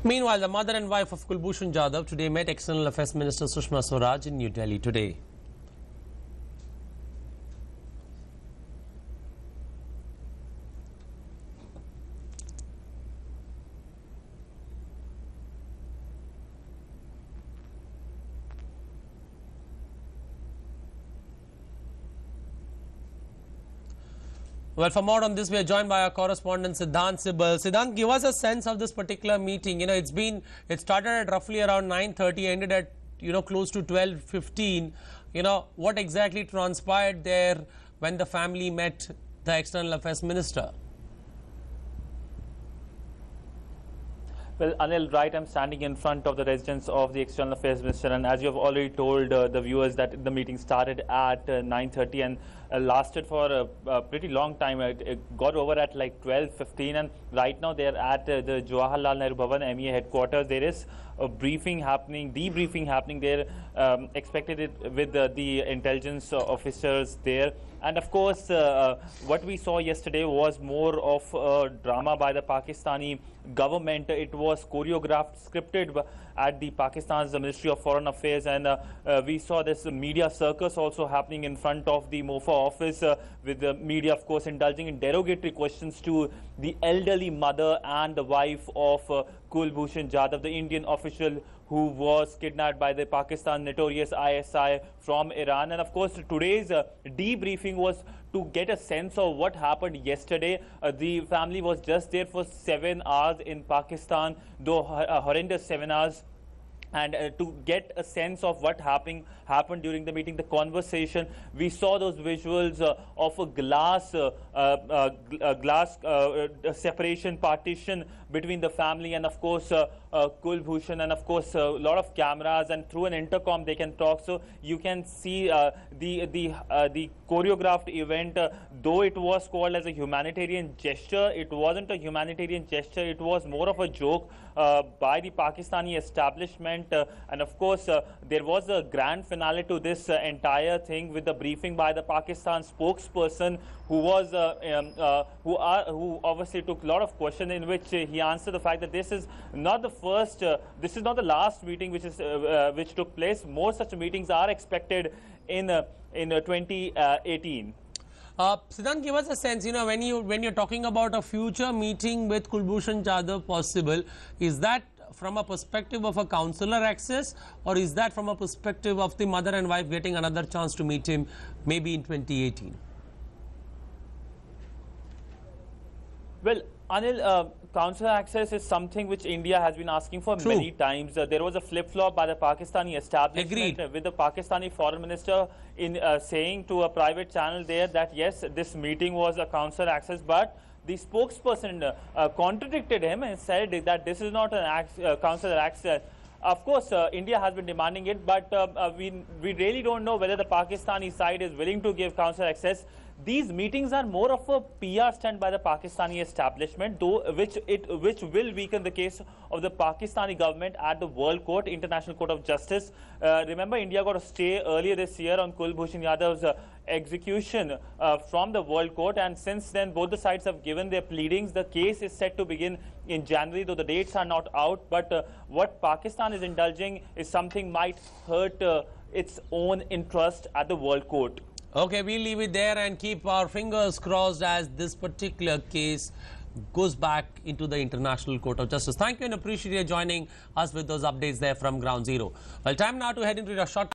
Meanwhile, the mother and wife of Kulbhushan Jadhav today met External Affairs Minister Sushma Swaraj in New Delhi today. Well, for more on this, we are joined by our correspondent Siddhant Sibal. Siddhant, give us a sense of this particular meeting. It started at roughly around 9:30, ended at close to 12:15. What exactly transpired there when the family met the External Affairs Minister? Well, Anil, right, I'm standing in front of the residence of the External Affairs Minister, and as you have already told the viewers that the meeting started at 9:30 and lasted for a pretty long time. It got over at like 12:15, and right now they're at the Jawaharlal Nehru Bhavan MEA headquarters. There is a debriefing happening there, expected it with the intelligence officers there. And of course, what we saw yesterday was more of a drama by the Pakistani government. It was choreographed, scripted at the Pakistan's Ministry of Foreign Affairs, and we saw this media circus also happening in front of the MOFA office, with the media, of course, indulging in derogatory questions to the elderly mother and the wife of Kulbhushan Jadhav, the Indian official who was kidnapped by the Pakistan notorious ISI from Iran. And of course, today's debriefing was to get a sense of what happened yesterday. The family was just there for 7 hours in Pakistan, though horrendous 7 hours. And to get a sense of what happened during the meeting, the conversation, we saw those visuals of a glass separation partition between the family and, of course, Kulbhushan, and of course a lot of cameras, and through an intercom they can talk. So you can see the choreographed event. Though it was called as a humanitarian gesture, it wasn't a humanitarian gesture. It was more of a joke by the Pakistani establishment. And of course, there was a grand finale to this entire thing with the briefing by the Pakistan spokesperson, who was who obviously took a lot of questions, in which he answered the fact that this is not the first, this is not the last meeting which took place. More such meetings are expected in 2018. Siddhant, give us a sense, when you're talking about a future meeting with Kulbhushan Jadhav possible, is that from a perspective of a consular access, or is that from a perspective of the mother and wife getting another chance to meet him maybe in 2018? Well, Anil, consular access is something which India has been asking for many times. There was a flip-flop by the Pakistani establishment with the Pakistani foreign minister in saying to a private channel there that yes, this meeting was a consular access, but the spokesperson contradicted him and said that this is not an consular access. Of course, India has been demanding it, but we really don't know whether the Pakistani side is willing to give consular access. These meetings are more of a PR stunt by the Pakistani establishment, though which will weaken the case of the Pakistani government at the World Court, International Court of Justice. Remember, India got a stay earlier this year on Kulbhushan Jadhav's execution from the World Court, and since then both the sides have given their pleadings. The case is set to begin in January, though the dates are not out. But what Pakistan is indulging is something might hurt its own interest at the World Court. Okay, we'll leave it there and keep our fingers crossed as this particular case goes back into the International Court of Justice. Thank you and appreciate you joining us with those updates there from Ground Zero. Well, time now to head into a short